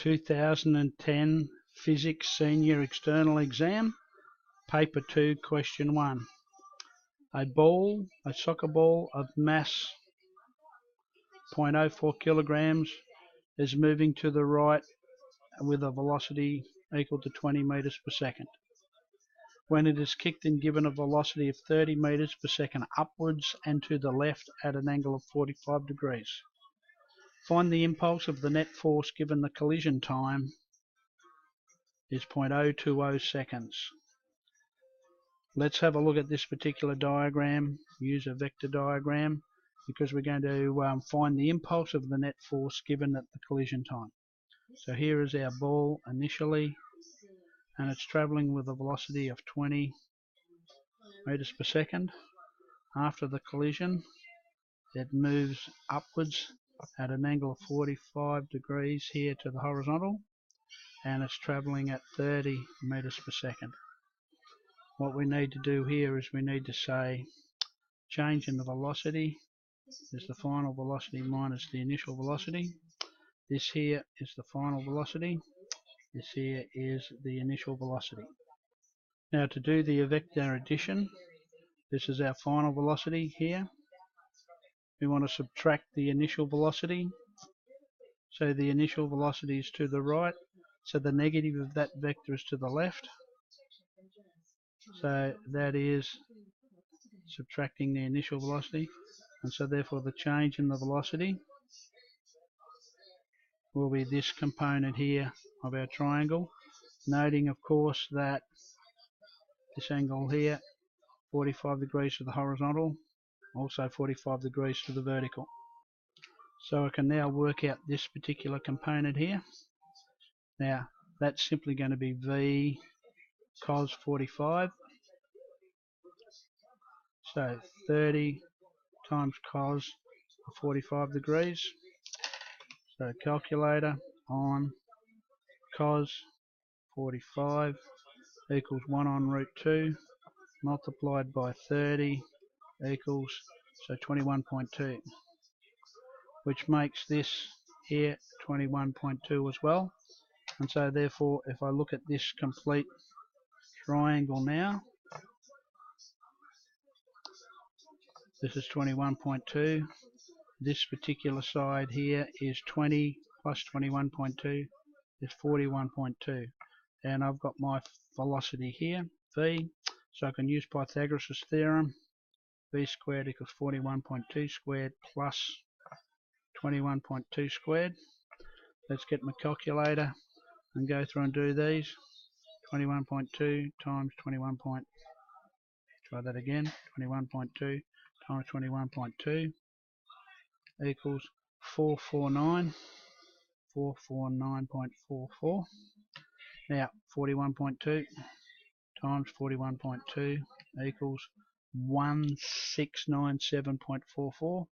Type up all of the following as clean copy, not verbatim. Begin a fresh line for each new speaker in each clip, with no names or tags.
2010 Physics Senior External Exam, Paper 2, Question 1. A soccer ball of mass 0.04 kilograms is moving to the right with a velocity equal to 20 meters per second. When it is kicked and given a velocity of 30 meters per second upwards and to the left at an angle of 45 degrees. Find the impulse of the net force given the collision time is 0.020 seconds. Let's have a look at this particular diagram. Use a vector diagram because we're going to find the impulse of the net force given at the collision time. So here is our ball initially, and it's traveling with a velocity of 20 meters per second. After the collision, it moves upwards at an angle of 45 degrees here to the horizontal, and it's traveling at 30 meters per second. What we need to do here is we need to say change in the velocity is the final velocity minus the initial velocity. This here is the final velocity. This here is the initial velocity. Now to do the vector addition, this is our final velocity here. We want to subtract the initial velocity. So the initial velocity is to the right. So the negative of that vector is to the left. So that is subtracting the initial velocity. And so therefore the change in the velocity will be this component here of our triangle. Noting of course that this angle here, 45 degrees to the horizontal, also 45 degrees to the vertical. So I can now work out this particular component here. Now that's simply going to be V cos 45. So 30 times cos of 45 degrees. So calculator on cos 45 equals 1 on root 2 multiplied by 30 equals, so 21.2, which makes this here 21.2 as well. And so therefore if I look at this complete triangle now, this is 21.2. This particular side here is 20 plus 21.2 is 41.2. And I've got my velocity here, V, so I can use Pythagoras' theorem. V squared equals 41.2 squared plus 21.2 squared. Let's get my calculator and go through and do these. 21.2 times 21. Try that again. 21.2 times 21.2 equals 449. 449.44. Now 41.2 times 41.2 equals 1697.44.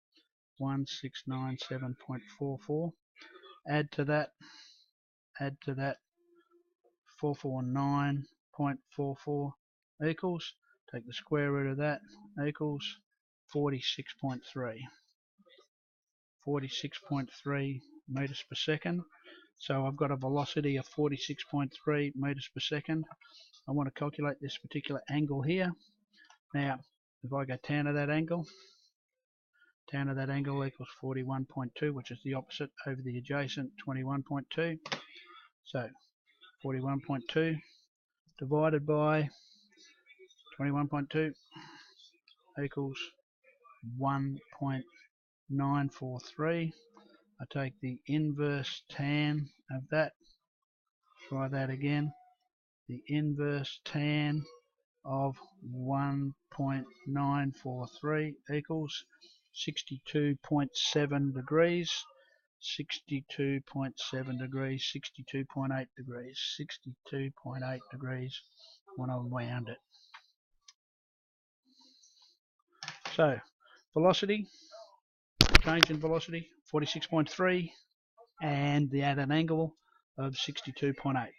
1697.44. Add to that 449.44 equals, take the square root of that, equals 46.3. 46.3 meters per second. So I've got a velocity of 46.3 meters per second. I want to calculate this particular angle here. Now if I go tan of that angle equals 41.2, which is the opposite over the adjacent 21.2. So 41.2 divided by 21.2 equals 1.943. I take the inverse tan of that. Try that again. The inverse tan of 1.943 equals 62.7 degrees. 62.7 degrees, 62.8 degrees, 62.8 degrees when I round it. So velocity, change in velocity 46.3, and at an angle of 62.8.